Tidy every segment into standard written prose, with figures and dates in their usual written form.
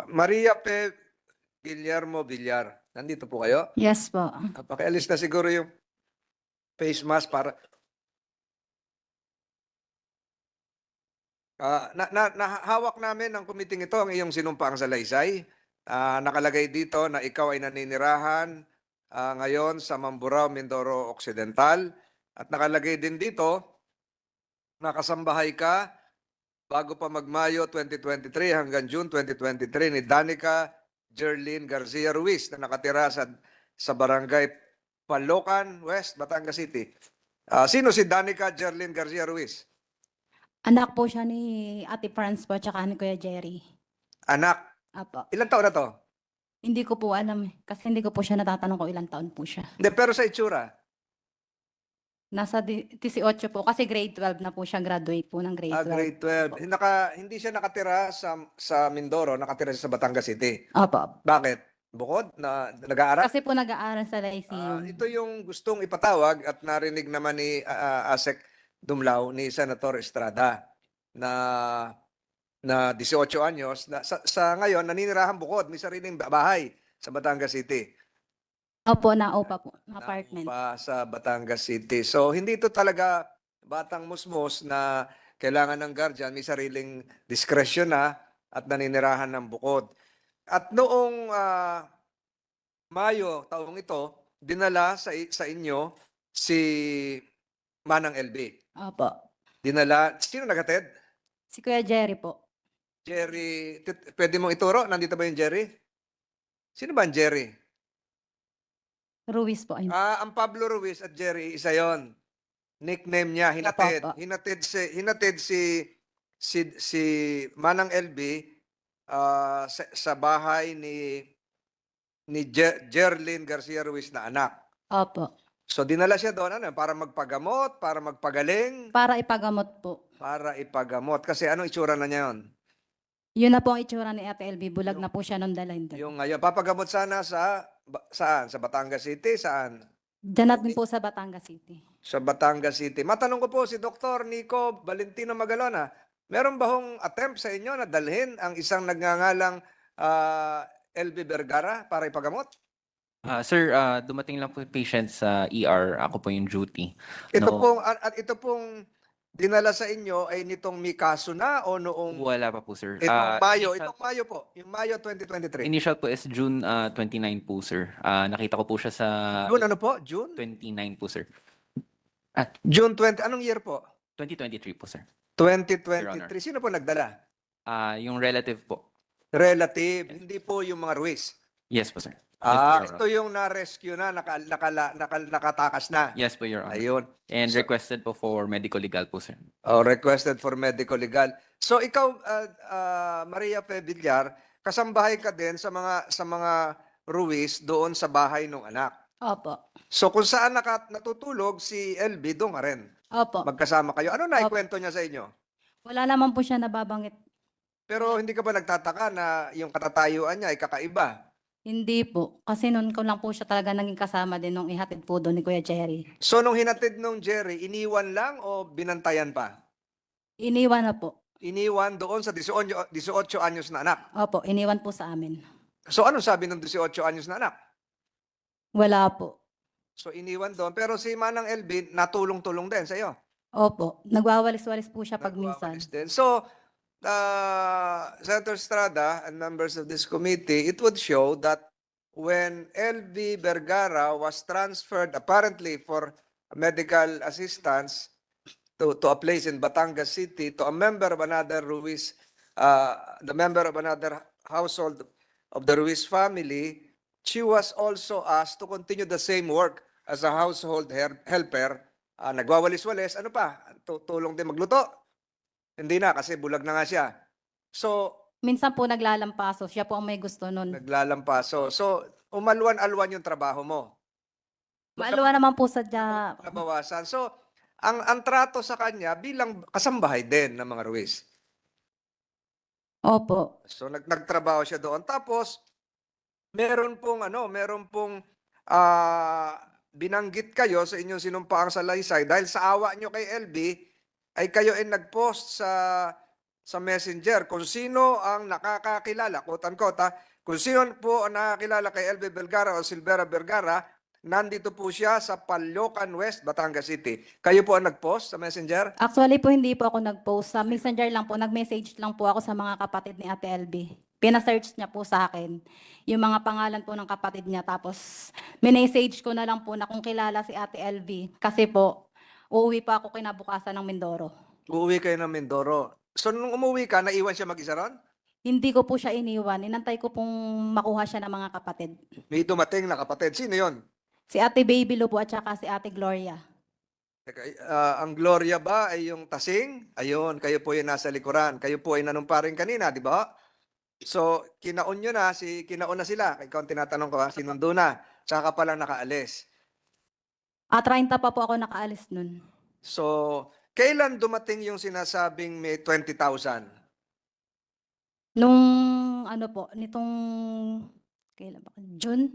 Maria P. Guillermo Villar. Nandito po kayo? Yes po. Pakialis na siguro yung face mask para... Nahawak namin ng kumiting ito ang iyong sinumpaang salaysay. Nakalagay dito na ikaw ay naninirahan ngayon sa Mamburao, Mindoro Occidental. At nakalagay din dito na kasambahay ka bago pa mag-Mayo 2023 hanggang June 2023 ni Danica Jerlyn Garcia Ruiz na nakatira sa barangay Palocan West, Batangas City. Sino si Danica Jerlyn Garcia Ruiz? Anak po siya ni Ate Franz po, tsaka ni Kuya Jerry. Anak. Apo. Ilang taon na to? Hindi ko po alam eh. Kasi hindi ko po siya natatanong kung ilang taon po siya. Hindi, pero sa itsura. Nasa 18 po. Kasi grade 12 na po siya. Graduate po ng grade 12. Grade 12. Hindi siya nakatira sa Mindoro, nakatira siya sa Batangas City. Opo. Bakit? Bukod na nag-aaral? Kasi po nag-aaral sa Lyceum. Ito yung gustong ipatawag at narinig naman ni Asek Dumlao ni Senator Estrada na 18 anyos na sa ngayon naninirahan bukod, may sariling bahay sa Batangas City. Opo, naupa po. Apartment. Naupa sa Batangas City. So hindi ito talaga batang musmos na kailangan ng guardian, may sariling diskresyon na at naninirahan ng bukod. At noong Mayo taong ito, dinala sa inyo si Manang LB. Opo. Dinala, sino naghatid? Si Kuya Jerry po. Jerry, pwede mong ituro? Nandito ba yung Jerry? Sino ba ang Jerry? Ruiz po. Ayun. Ang Pablo Ruiz at Jerry, isa yon. Nickname niya, hinatid. Opo. Hinatid si Manang LB sa bahay ni Jerlyn Garcia Ruiz na anak. Opo. So dinala siya doon para magpagamot, para magpagaling, Para ipagamot po. para ipagamot. Kasi anong itsura na niya yun? Yun na po ang itsura ni Ate LB. Bulag na po siya nung dalhin doon. Yung ngayon, papagamot sana saan? Sa Batangas City? Saan? Diyan natin po sa Batangas City. Sa Batangas City. Matanong ko po si Dr. Nico Valentino Magalona, meron ba hong attempt sa inyo na dalhin ang isang nagngangalang LB Vergara para ipagamot? Sir, dumating lang po yung patient sa ER. Ako po yung duty. Ito pong dinala sa inyo ay nitong may kaso na o noong Wala pa po, sir. itong Mayo po, yung Mayo 2023. Initial po is June 29 po, sir. Nakita ko po siya sa June ano po? June? 29 po, sir. June 20. Anong year po? 2023 po, sir. 2023. Sino po nagdala? Yung relative po. Relative, hindi po yung mga Ruiz. Yes po, sir. Yes, po, Your Ito yung na-rescue na, nakatakas na. Yes po, Your Honor. Ayun. And requested po for medical legal po, sir. Requested for medical legal. So ikaw, Maria P. Villar, kasambahay ka din sa mga Ruiz doon sa bahay ng anak. Opo. So kung saan natutulog si LB, doon ka rin. Opo. Magkasama kayo. Ano naikwento niya sa inyo? Wala naman po siya nababanggit. Pero hindi ka ba nagtataka na yung katatayuan niya ay kakaiba? Hindi po. Kasi noon ko lang po siya talaga naging kasama din nung ihatid po doon ni Kuya Jerry. So nung hinatid nung Jerry, iniwan lang o binantayan pa? Iniwan na po. Iniwan doon sa 18 anyos na anak. Opo, iniwan po sa amin. So anong sabi ng 18 anyos na anak? Wala po. So iniwan doon. Pero si Manang LB, natulong-tulong din sa iyo. Opo. Nagwawalis-walis po siya pag minsan. Nagwawalis din. So, Senator Estrada and members of this committee, it would show that when LB Vergara was transferred apparently for medical assistance to a place in Batangas City to a member of another Ruiz, the member of another household of the Ruiz family, she was also asked to continue the same work as a household helper. Nagwawalis-walis, ano pa? Tulong din magluto. Hindi na kasi bulag na nga siya. So, Minsan po naglalampaso. Siya po ang may gusto nun. naglalampaso. So, umalwan-alwan yung trabaho mo. Maaluwa naman po sa dya. Nabawasan. So, ang trato sa kanya bilang kasambahay din ng mga Ruiz. Opo. So, nagtrabaho siya doon. Tapos, meron pong binanggit kayo sa inyong sinumpaang salaysay dahil sa awa nyo kay LB, ay kayo ay nag-post sa messenger kung sino ang nakakakilala, quote-unquote, kung sino po ang nakakilala kay LV Vergara o Silvera Vergara, nandito po siya sa Caloocan West, Batangas City. Kayo po ang nag-post sa messenger? Actually po, hindi po ako nag-post. Sa messenger lang po, nag-message lang po ako sa mga kapatid ni Ate LB. Pina-search niya po sa akin yung mga pangalan po ng kapatid niya. Tapos, minessage ko na lang po na kung kilala si Ate LB. Kasi po, uuwi pa ako kinabukasan ng Mindoro. Uuwi kayo ng Mindoro. So nung umuwi ka, naiwan siya mag-isa ron? Hindi ko po siya iniwan. Inantay ko pong makuha siya ng mga kapatid. May dumating na kapatid. Sino yon? Si Ate Baby Lu po at saka si Ate Gloria. Teka, ang Gloria ba ay yung tasing? Ayun, kayo po yung nasa likuran. Kayo po ay nanumparing kanina, di ba? So, kinaon nyo na, kinaon na sila. Ikaw ang tinatanong ko, sinundo na. Tsaka pa lang nakaalis. 30 pa po ako nakaalis nun. So, kailan dumating yung sinasabing may 20,000? Nung ano po, nitong kailan ba? June?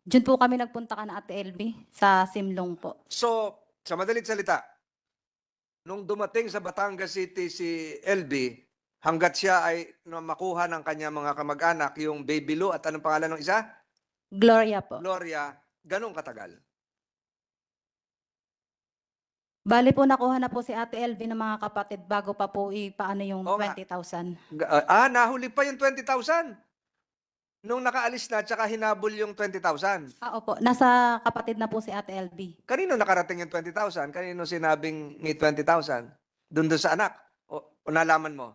June po kami nagpunta ka na Ate LB sa Simlong po. So, sa madalit salita, nung dumating sa Batangas City si LB, hanggat siya ay makuha ng kanya mga kamag-anak, yung Baby Lou at anong pangalan ng isa? Gloria po. Gloria, ganun katagal? Bali po nakuha na po si Ate LB ng mga kapatid bago pa po ipaano yung Oo nga. 20,000. Nahuli pa yung 20,000. Nung nakaalis na, tsaka hinabol yung 20,000. Opo. Nasa kapatid na po si Ate LB. Kanino nakarating yung 20,000? Kanino sinabing may 20,000? Doon sa anak? O nalaman mo?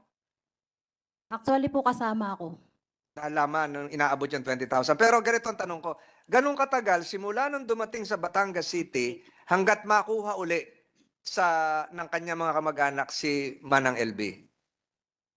Actually po kasama ako. Nalaman nung inaabot yung 20,000. Pero ganito ang tanong ko, ganun katagal, simula nung dumating sa Batangas City, hanggat makuha uli ng kanya mga kamag-anak si Manang LB?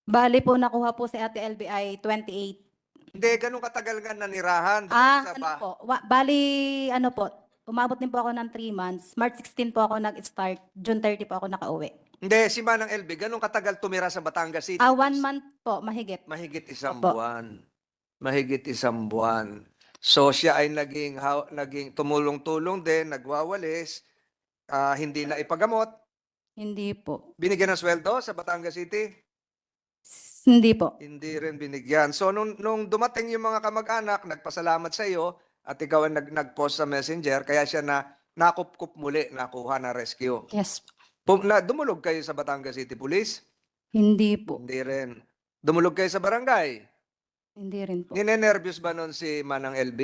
Bali po nakuha po si Ate LB ay 28. Hindi, ganun katagal nga nanirahan doon sa Ano po? Bali, ano po, umabot din po ako ng 3 months. March 16 po ako nag-start. June 30 po ako nakauwi. Hindi, si Manang LB, ganun katagal tumira sa Batangas City? 1 month po, mahigit. Mahigit isang Opo. buwan. Mahigit isang buwan. So siya ay naging tumulong-tulong din, nagwawalis, hindi na ipagamot. Hindi po. Binigyan ng sweldo sa Batangas City? Hindi po. Hindi rin binigyan. So nung dumating yung mga kamag-anak, nagpasalamat sa iyo at ikaw ang nag-post sa messenger, kaya siya nakupkup muli, nakuha na rescue. Yes. Dumulog kayo sa Batangas City Police? Hindi po. Hindi rin. Dumulog kayo sa barangay? Hindi rin po. Ninenervyos ba nun si Manang LB?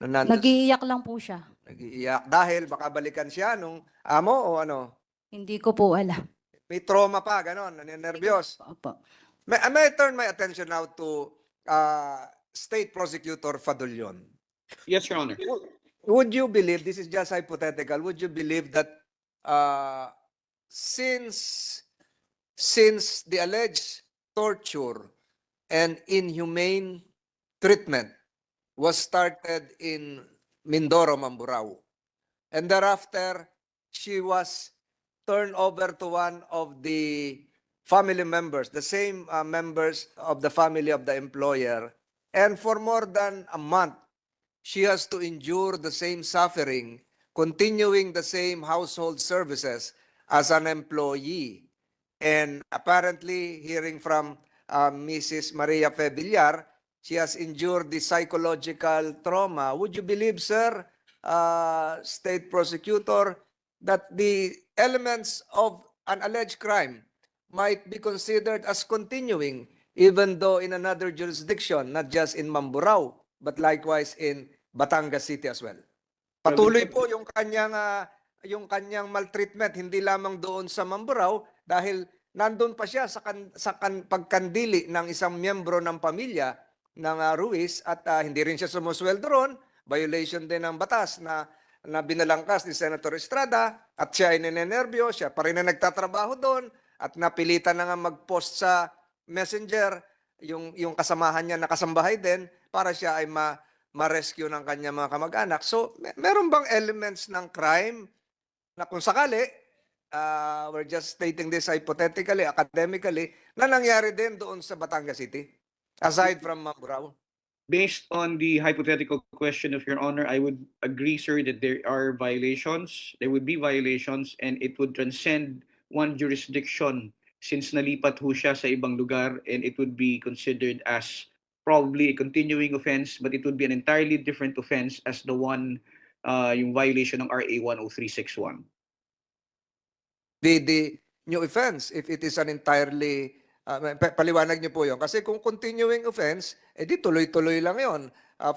Nung nandun Nag-iiyak lang po siya. nag-iiyak dahil baka balikan siya nung amo o ano? Hindi ko po alam. May trauma pa, ganon, ninenervyos. Opo. May I turn my attention now to State Prosecutor Fadulyon. Yes, Your Honor. Would you believe, this is just hypothetical, would you believe that since the alleged torture and inhumane treatment was started in Mindoro, Mamburao, and thereafter she was turned over to one of the family members, the same members of the family of the employer, and for more than a month, she has to endure the same suffering, continuing the same household services as an employee. And apparently, hearing from Mrs. Maria Febillar, she has endured the psychological trauma. Would you believe, sir, State Prosecutor, that the elements of an alleged crime might be considered as continuing even though in another jurisdiction, not just in Mamburao, but likewise in Batangas City as well? Patuloy po yung kanyang maltreatment, hindi lamang doon sa Mamburao dahil nandun pa siya sa pagkandili ng isang miyembro ng pamilya ng Ruiz at hindi rin siya sumusweldo ron, violation din ng batas na binalangkas ni Senator Estrada at siya ay ninenervyo, siya pa rin na nagtatrabaho doon at napilitan na nga mag-post sa messenger yung kasamahan niya na kasambahay din para siya ay ma-rescue ng kanya mga kamag-anak. So, meron bang elements ng crime na kung sakali, we're just stating this hypothetically, academically, na nangyari din doon sa Batangas City, aside from Mamburao? Based on the hypothetical question of Your Honor, I would agree, sir, that there are violations. There would be violations, and it would transcend one jurisdiction since nalipat ho siya sa ibang lugar, and it would be considered as probably a continuing offense, but it would be an entirely different offense as the one, yung violation ng RA 10361. The new offense if it is an entirely paliwanag niyo po 'yon kasi kung continuing offense di tuloy-tuloy lang 'yon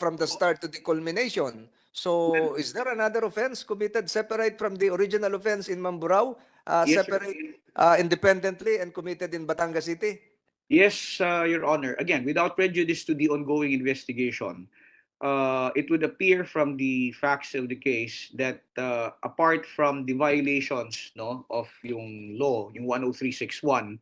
from the start to the culmination. So is there another offense committed separate from the original offense in Mamburao, Yes, sir. separate independently and committed in Batangas City? Yes, Your Honor. Again, without prejudice to the ongoing investigation, it would appear from the facts of the case that apart from the violations, no, of yung law, yung 10361,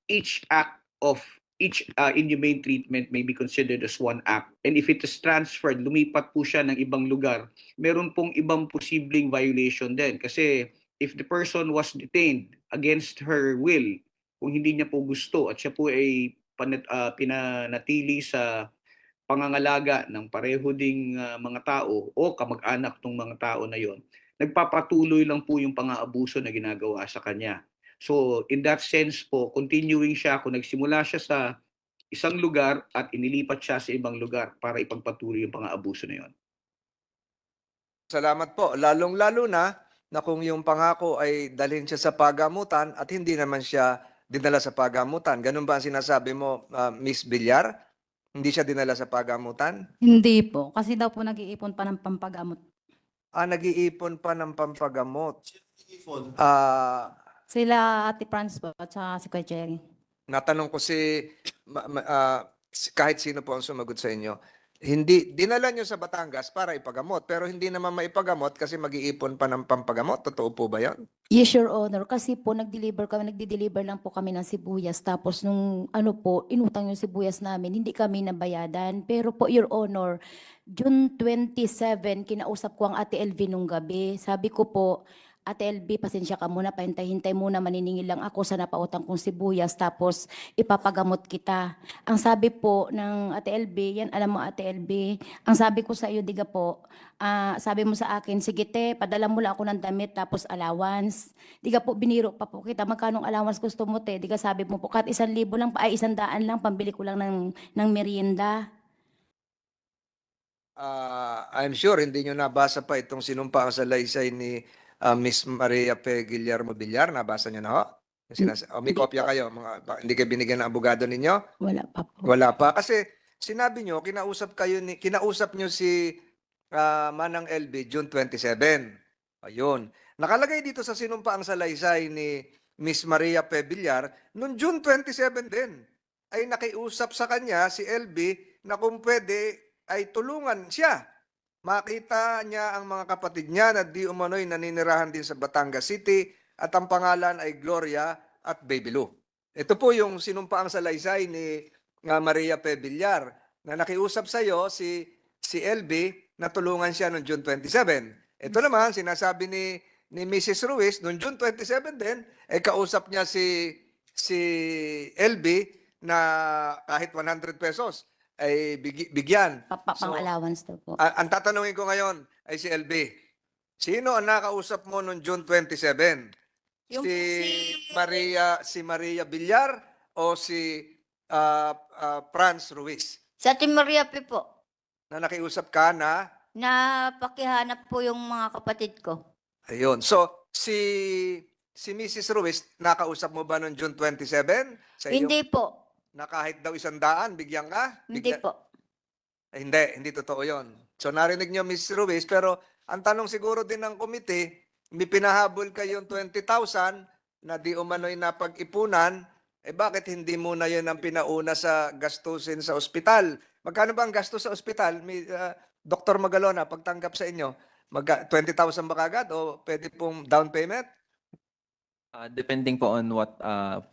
each act of each inhumane treatment may be considered as one act. And if it is transferred, lumipat po siya ng ibang lugar, meron pong ibang posibleng violation din. Kasi if the person was detained against her will, kung hindi niya po gusto at siya po ay pinanatili sa pangangalaga ng pareho ding mga tao o kamag-anak ng mga tao na yon, nagpapatuloy lang po yung pang-aabuso na ginagawa sa kanya. So in that sense po, continuing siya kung nagsimula siya sa isang lugar at inilipat siya sa ibang lugar para ipagpatuloy yung pang-aabuso na yon. Salamat po. Lalong-lalo na kung yung pangako ay dalhin siya sa pagamutan at hindi naman siya dinala sa pagamutan. Ganun ba ang sinasabi mo, Miss Villar? Hindi siya dinala sa pagamutan? Hindi po, kasi daw po nag-iipon pa ng pampagamot. Nag-iipon pa ng pampagamot. Ah, Sila Ate Franz po at saka si Kuya Jerry. natanong ko kahit sino po ang sumagot sa inyo. Hindi dinala nyo sa Batangas para ipagamot, pero hindi naman maipagamot kasi mag-iipon pa ng pampagamot. Totoo po ba 'yon? Yes, Your Honor. Kasi po nagdi-deliver lang po kami ng sibuyas. Tapos nung ano po, inutang yung sibuyas namin, hindi kami nabayadan. Pero po, Your Honor, June 27, kinausap ko ang Ate LV nung gabi. Sabi ko po, Ate LV, pasensya ka muna, pahintay-hintay muna, maniningil lang ako sa napautang kong sibuyas, tapos ipapagamot kita. Ang sabi po ng Ate LV, yan alam mo Ate LV, ang sabi ko sa iyo, diga po, sabi mo sa akin, sige te, padala mo lang ako ng damit tapos allowance. Diga po, biniro pa po kita, magkanong allowance gusto mo te? Diga sabi mo po, kahit 1,000 lang, ay 100 lang, pambili ko lang ng merienda. I'm sure hindi nyo nabasa pa itong sinumpaang salaysay ni Miss Maria P. Guillermo Villar. Nabasa nyo na ho? May Hindi kopya po. kayo? Hindi kayo binigyan ng abogado ninyo? Wala pa po. Wala pa. Kasi sinabi nyo, kinausap nyo si Manang LB June 27. Ayun. Nakalagay dito sa sinumpaang salaysay ni Miss Maria P. Villar, noong June 27 din, ay nakiusap sa kanya si LB na kung pwede ay tulungan siya. Makita niya ang mga kapatid niya na di umano'y naninirahan din sa Batangas City at ang pangalan ay Gloria at Baby Lou. Ito po yung sinumpaang salaysay ni Maria P. Villar na nakiusap sa iyo si LB na tulungan siya noong June 27. Ito naman, sinasabi ni Mrs. Ruiz, noong June 27 din, kausap niya si LB na kahit 100 pesos ay bigyan. So, Pang-allowance daw po. ang tatanungin ko ngayon ay si LB. Sino ang nakausap mo noong June 27? Yung Si Maria Villar o si Franz Ruiz? Sa Team Maria P po, Na nakiusap ka na, na pakihanap po yung mga kapatid ko. ayun. So, si Mrs. Ruiz, nakausap mo ba noong June 27? Sa iyo, Hindi po, na kahit daw 100, bigyan ka? hindi po. Hindi totoo yon. So narinig niyo, Ms. Ruiz, pero ang tanong siguro din ng komite, may pinahabol kayong 20,000 na di umano'y napag-ipunan, bakit hindi muna yun ang pinauna sa gastusin sa ospital? Magkano ba ang gastos sa ospital? Dr. Magalona, pagtanggap sa inyo, 20,000 ba kagad o pwede pong down payment? Depending po on what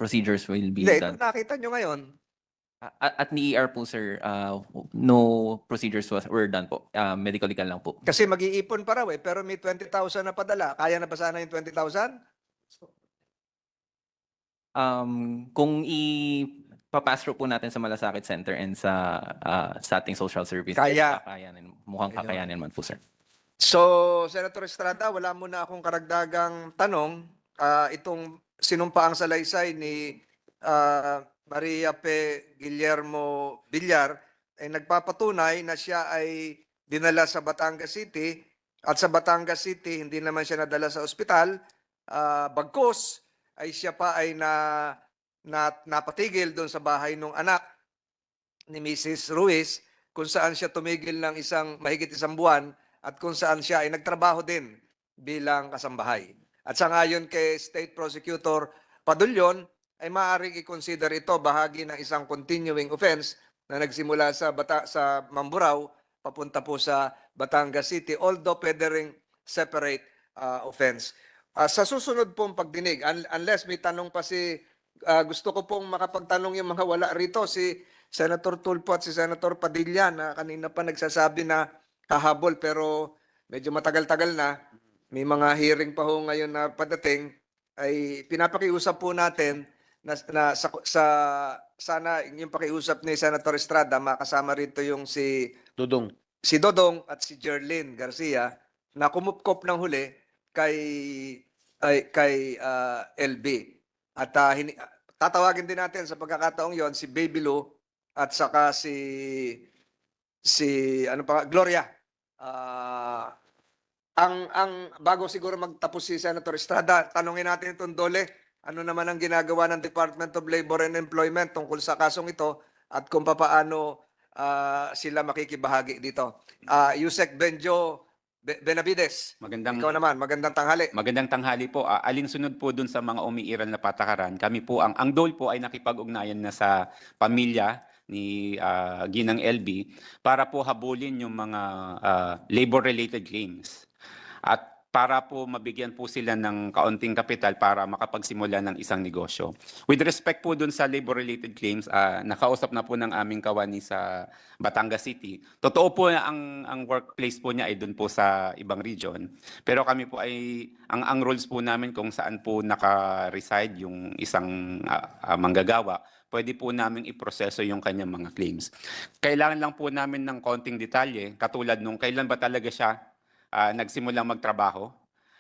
procedures will be Hindi, done. ito nakita nyo ngayon. At ni ER po, sir, no procedures were done po. Medical legal lang po. Kasi mag-iipon pa raw pero may 20,000 na padala. Kaya na ba sana yung 20,000? Kung ipapass through po natin sa Malasakit Center and sa ating social service, Kaya. mukhang Ayun. kakayanin man po, sir. So, Senator Estrada, wala muna akong karagdagang tanong. Itong sinumpa ang salaysay ni Maria P. Guillermo Villar ay nagpapatunay na siya ay dinala sa Batangas City at sa Batangas City hindi naman siya nadala sa ospital, bagkus ay siya pa ay napatigil doon sa bahay ng anak ni Mrs. Ruiz kung saan siya tumigil ng mahigit isang buwan at kung saan siya ay nagtrabaho din bilang kasambahay. At sa ngayon kay State Prosecutor Padulyon ay maaaring i-consider ito bahagi ng isang continuing offense na nagsimula sa Mamburao papunta po sa Batangas City, although pwede ring separate offense. Sa susunod pong pagdinig, unless may tanong pa gusto ko pong makapagtanong yung mga wala rito, si Senator Tulfo at si Senator Padilla na kanina pa nagsasabi na hahabol pero medyo matagal-tagal na. May mga hearing pa ho ngayon na padating, ay pinapakiusap po natin na sana yung pakiusap ni Senator Estrada, makasama rito yung si Dodong at si Jerlyn Garcia na kumupkop ng huli kay LB. At tatawagin din natin sa pagkakataong yon si Baby Lou at saka si Gloria. Ang bago siguro magtapos si Senator Estrada, tanungin natin itong Dole, ano naman ang ginagawa ng Department of Labor and Employment tungkol sa kasong ito at kung paano sila makikibahagi dito. Yusek Benjo Benavides, ikaw naman, magandang tanghali. Magandang tanghali po. Alinsunod po dun sa mga umiiral na patakaran. Kami po, ang DOL po ay nakipag-ugnayan na sa pamilya ni Ginang LB para po habulin yung mga labor-related claims. At para po mabigyan po sila ng kaunting kapital para makapagsimula ng isang negosyo. With respect po dun sa labor-related claims, nakausap na po ng aming kawani sa Batangas City. Totoo po na ang workplace po niya ay dun po sa ibang region. Pero kami po ay, ang rules po namin kung saan po naka-reside yung isang manggagawa, pwede po namin iproseso yung kanyang mga claims. Kailangan lang po namin ng konting detalye, katulad nung kailan ba talaga siya nagsimulang magtrabaho,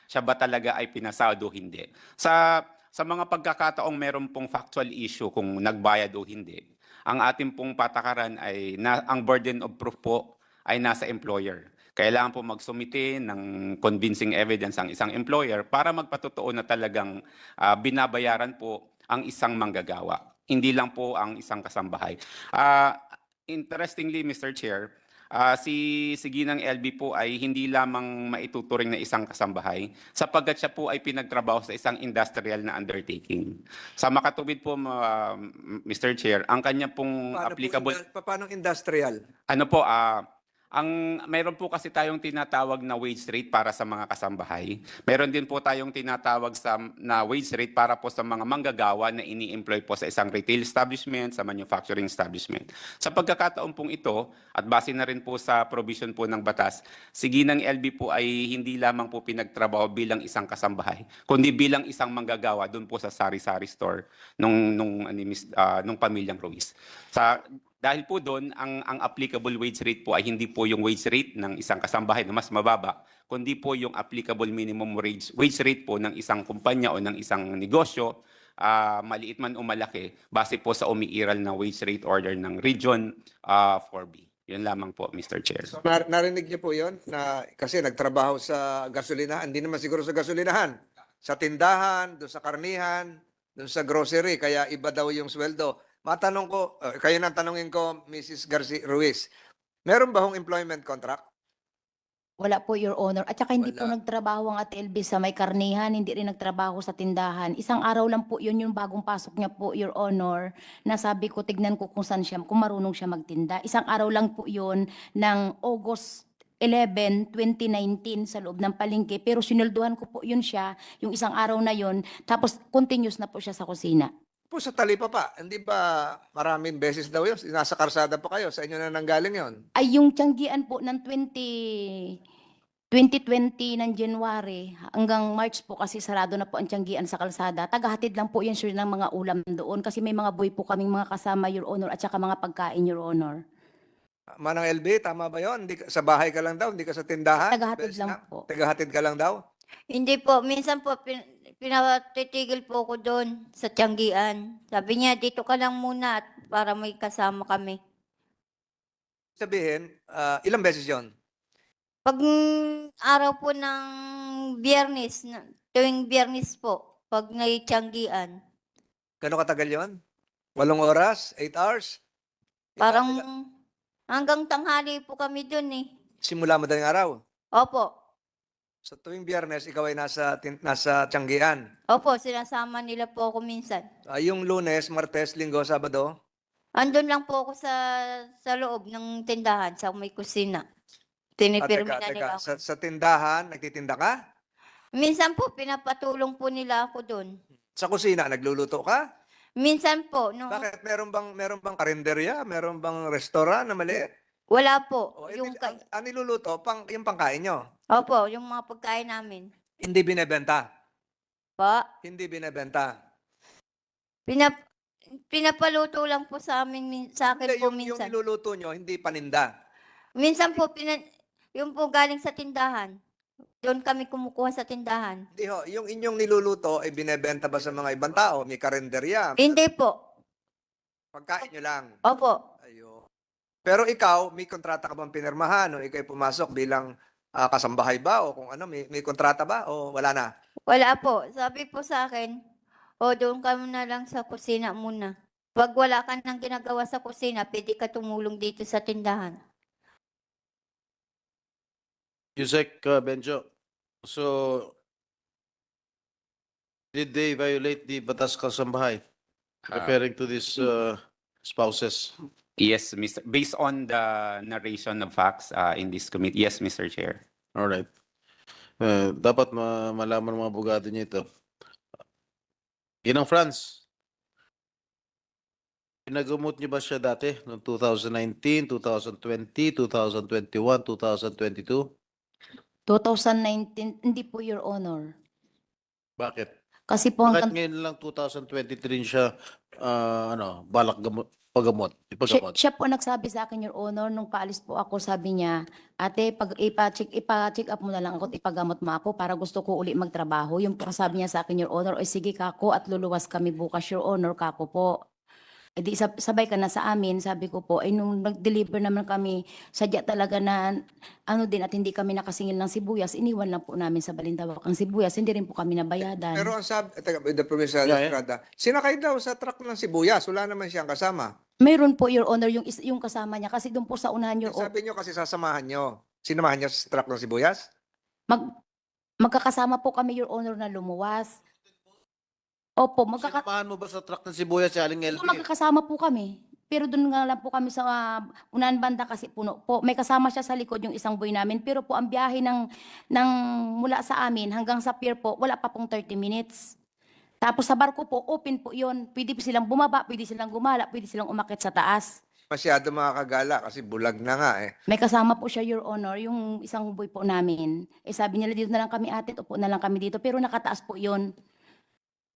siya ba talaga ay pinasahod o hindi. Sa mga pagkakataong meron pong factual issue kung nagbayad o hindi, ang ating pong patakaran ay ang burden of proof po ay nasa employer. Kailangan po magsumite ng convincing evidence ang isang employer para magpatotoo na talagang binabayaran po ang isang manggagawa. Hindi lang po ang isang kasambahay. Interestingly, Mr. Chair, si Ginang LB po ay hindi lamang maituturing na isang kasambahay sapagkat siya po ay pinagtrabaho sa isang industrial na undertaking. Sa makatuwid po, Mr. Chair, ang kanya pong applicable... Paano industrial? Ano po, mayroon po kasi tayong tinatawag na wage rate para sa mga kasambahay. Meron din po tayong tinatawag na wage rate para po sa mga manggagawa na ini-employ po sa isang retail establishment, sa manufacturing establishment. Sa pagkakataon pong ito, at base na rin po sa provision po ng batas, si Ginang LB po ay hindi lamang po pinagtrabaho bilang isang kasambahay, kundi bilang isang manggagawa doon po sa sari-sari store nung pamilyang Ruiz. Dahil po doon, ang applicable wage rate po ay hindi po yung wage rate ng isang kasambahay na mas mababa, kundi po yung applicable minimum wage rate po ng isang kumpanya o ng isang negosyo, maliit man o malaki, base po sa umiiral na wage rate order ng Region 4B. Yun lamang po, Mr. Chair. So, narinig niyo po yun na kasi nagtrabaho sa gasolinahan, hindi naman siguro sa gasolinahan, sa tindahan, doon sa karnihan, doon sa grocery, kaya iba daw yung sweldo. Matanong ko, kayo nang tanungin ko, Mrs. Garcia Ruiz, meron ba hong employment contract? Wala po, Your Honor. At saka hindi po Wala. nagtrabaho ang Ate LB sa may karnihan, hindi rin nagtrabaho sa tindahan. Isang araw lang po yun yung bagong pasok niya po, Your Honor. Nasabi ko, tignan ko kung marunong siya magtinda. Isang araw lang po yun ng August 11, 2019 sa loob ng palengke. Pero sinulduhan ko po yun siya, yung isang araw na yun. Tapos continuous na po siya sa kusina. Po sa Talipapa, hindi ba maraming beses daw yun? Nasa karsada pa kayo, sa inyo na nanggaling yon. Ay yung tiyanggian po ng 2020 ng January hanggang March po kasi sarado na po ang tiyanggian sa kalsada. Tagahatid lang po yan sure ng mga ulam doon kasi may mga boy po kaming mga kasama, Your Honor, at saka mga pagkain, Your Honor. Manang LB, tama ba yun? Sa bahay ka lang daw, hindi ka sa tindahan? Tagahatid Beses lang na? po. Tagahatid ka lang daw? Hindi po, minsan po pinatitigil po ko doon sa Tianggian. Sabi niya, dito ka lang muna at para may kasama kami. Sabihin, ilang beses yon? Pag araw po ng Biyernes, tuwing Biyernes po, pag may Tianggian, Gano'ng katagal yon? 8 oras? 8 hours? parang hanggang tanghali po kami doon eh. Simula madaling araw. Opo. So tuwing Biyernes, ikaw ay nasa Tianggian. Opo, sinasama nila po ako minsan. Yung Lunes, Martes, Linggo, Sabado, Andun lang po ako sa loob ng tindahan, sa may kusina. teka, Tinipirmi na nila teka. ako. Sa tindahan, nagtitinda ka? Minsan po, pinapatulong po nila ako doon. Sa kusina, nagluluto ka? Minsan po, no, Bakit? Meron bang karinderya? Meron bang restaurant na maliit? wala po. O, Yung ang niluluto, yung pangkain nyo. Opo, yung mga pagkain namin. Hindi binebenta. Pa, Hindi binebenta. pinapaluto lang po sa amin, sa akin Hindi, po yung minsan. niluluto nyo, hindi paninda. Minsan po, yung po galing sa tindahan. Doon kami kumukuha sa tindahan. Hindi ho, yung inyong niluluto ay binebenta ba sa mga ibang tao? May karinderya? Hindi po. Pagkain nyo lang. Opo. Ayo. Pero ikaw, may kontrata ka bang pinirmahan? O ikaw pumasok bilang kasambahay ba? O kung ano, may kontrata ba? O wala na? Wala po. Sabi po sa akin, o doon ka muna lang sa kusina muna. Pag wala ka nang ginagawa sa kusina, pwede ka tumulong dito sa tindahan. Yusek Benjo, so did they violate the Batas Kasambahay referring to these spouses? Yes, Mr. Based on the narration of facts in this committee, yes, Mr. Chair. All right. Dapat malaman ng mga abogado niya ito. Ginang Franz, pinagamot niyo ba siya dati noong 2019, 2020, 2021, 2022? 2019, hindi po, Your Honor. Bakit? Kasi po Bakit hanggang ngayon lang 2023 siya balak ipaggamot? siya po nagsabi sa akin, Your Honor, nung paalis po ako, sabi niya, ate, pag ipa-check up mo na lang ako at ipagamot mo ako para gusto ko uli magtrabaho. Yung po sabi niya sa akin, Your Honor, o sige kako at luluwas kami bukas, Your Honor, kako po. E di sabay ka na sa amin, sabi ko po, ay nung nag-deliver naman kami, sadya talaga na ano din at hindi kami nakasingil ng sibuyas, iniwan lang po namin sa Balintawak ang sibuyas, hindi rin po kami nabayadan. Pero ang sabi, teka, with the provincial Yeah, yeah. Estrada, sinakay daw sa truck ng sibuyas. Wala naman siyang kasama. Mayroon po, Your Honor, yung kasama niya, kasi doon po sa unahan, Your Honor, Sabi nyo kasi sasamahan nyo. Sinamahan nyo sa truck ng sibuyas? magkakasama po kami, Your Honor, na lumuwas. Opo, Sinamahan mo ba sa truck ng sibuyas si Aling LB? magkakasama po kami. Pero doon nga lang po kami sa unahan banda kasi puno po. May kasama siya sa likod yung isang boy namin. Pero po ang biyahe ng mula sa amin hanggang sa pier po, wala pa pong 30 minutes. Tapos sa barko po, open po yun. Pwede po silang bumaba, pwede silang gumala, pwede silang umakyat sa taas. Masyado makakagala kasi bulag na nga eh. May kasama po siya, Your Honor, yung isang boy po namin. Eh sabi nila, dito na lang kami ate, upo na lang kami dito. Pero nakataas po yun.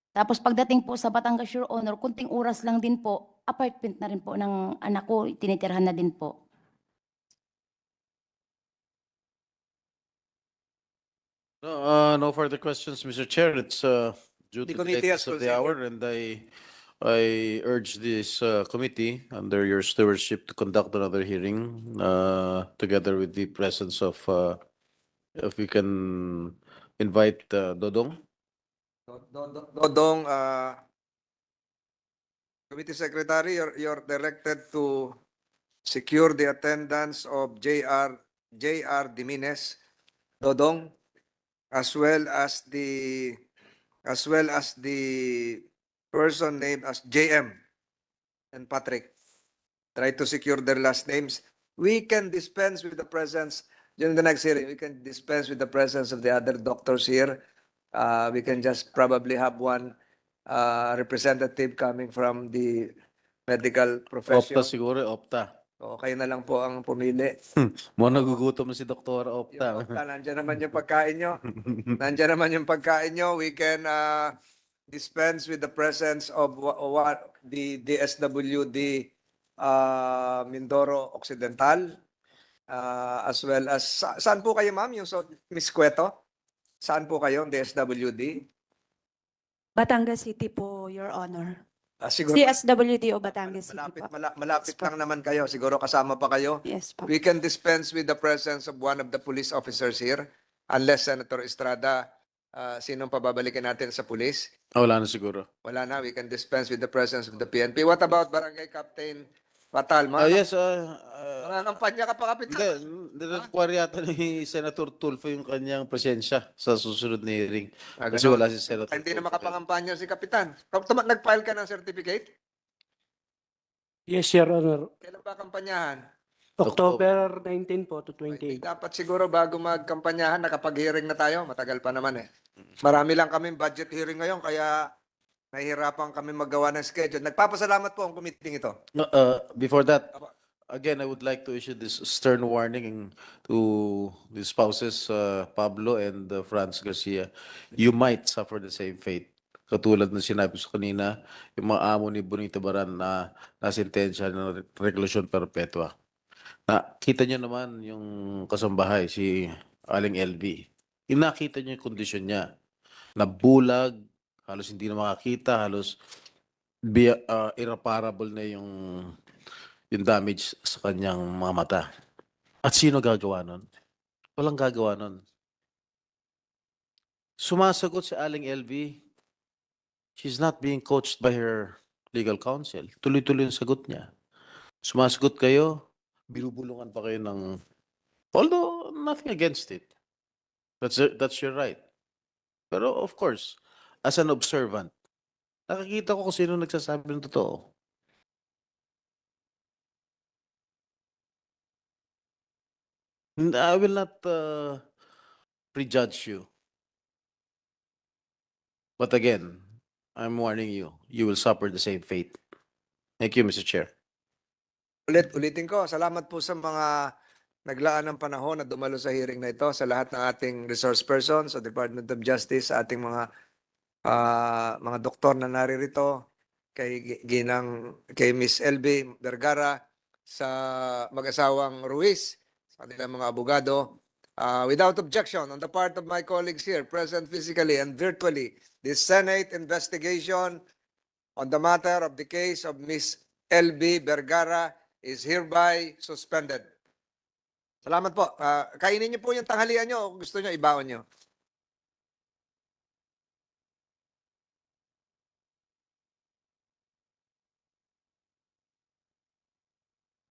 Tapos pagdating po sa Batangas, Your Honor, kunting oras lang din po, apartment na rin po ng anak ko, tinitirhan na din po. No further questions, Mr. Chair. It's due The to the committee has lateness of the hour, and I urge this committee under your stewardship to conduct another hearing together with the presence of, if we can invite Dodong. Dodong, Committee Secretary, you're directed to secure the attendance of J.R. Dimines, Dodong, as well as the person named as JM and Patrick. Try to secure their last names. We can dispense with the presence during the next hearing. We can dispense with the presence of the other doctors here. We can just probably have one representative coming from the medical profession. Opta siguro, Opta. O, kayo na lang po ang pumili. Mo nagugutom na si Doktora Yung Opta. Opta, nandiyan naman yung pagkain nyo. Nandiyan naman yung pagkain nyo. We can dispense with the presence of what the DSWD Mindoro Occidental, as well as saan po kayo, ma'am? Yung Miss Cueto? Saan po kayo, DSWD? Batangas City po, Your Honor. Siguro CSWDO Batangas City malapit, po. malapit Yes po. lang naman kayo. Siguro kasama pa kayo. Yes po. We can dispense with the presence of one of the police officers here unless Senator Estrada, sinong pababalikin natin sa police? Wala na siguro. Wala na, we can dispense with the presence of the PNP. What about Barangay Captain Fatal? Yes, Mga kampanya ka pa, Kapitan. require yata ni Senator Tulfo yung kanyang presensya sa susunod na hearing. Kasi Ganun. wala si Senator Hindi na Tulfo. makapangampanya si Kapitan. Nag-file ka ng certificate? Yes, Your Honor. Kailan ba kampanyahan? October 19 po to Hindi 28. dapat siguro bago magkampanyahan, nakapag-hearing na tayo. Matagal pa naman eh. Marami lang kami budget hearing ngayon, kaya nahihirapan kami magawa ng schedule. Nagpapasalamat po ang committee ito. Before that, again, I would like to issue this stern warning to the spouses, Pablo and Franz Garcia. You might suffer the same fate. Katulad ng sinabi ko kanina, yung mga amo ni Bonito Baran na nasintensya ng reklusyon perpetua. Kita niyo naman yung kasambahay, si Aling LV. Nakita niyo yung kondisyon niya. Nabulag, halos hindi na makakita, halos irreparable na yung damage sa kanyang mga mata. At sino gagawa nun? Walang gagawa nun. Sumasagot si Aling LV. She's not being coached by her legal counsel. Tuloy-tuloy yung sagot niya. Sumasagot kayo, binubulungan pa kayo ng... Although, nothing against it. That's your right. Pero of course, as an observant, nakikita ko kung sino nagsasabi ng totoo. I will not prejudge you. But again, I'm warning you, you will suffer the same fate. Thank you, Mr. Chair. Ulitin ko, salamat po sa mga naglaan ng panahon na dumalo sa hearing na ito, sa lahat ng ating resource persons, sa Department of Justice, sa ating mga doktor na naririto, kay Miss LB Vergara, sa mag-asawang Ruiz, sa kanilang mga abogado. Without objection on the part of my colleagues here, present physically and virtually, the Senate investigation on the matter of the case of Miss LB Vergara is hereby suspended. Salamat po. Kainin niyo po yung tanghalian niyo o gusto niyo ibaon niyo?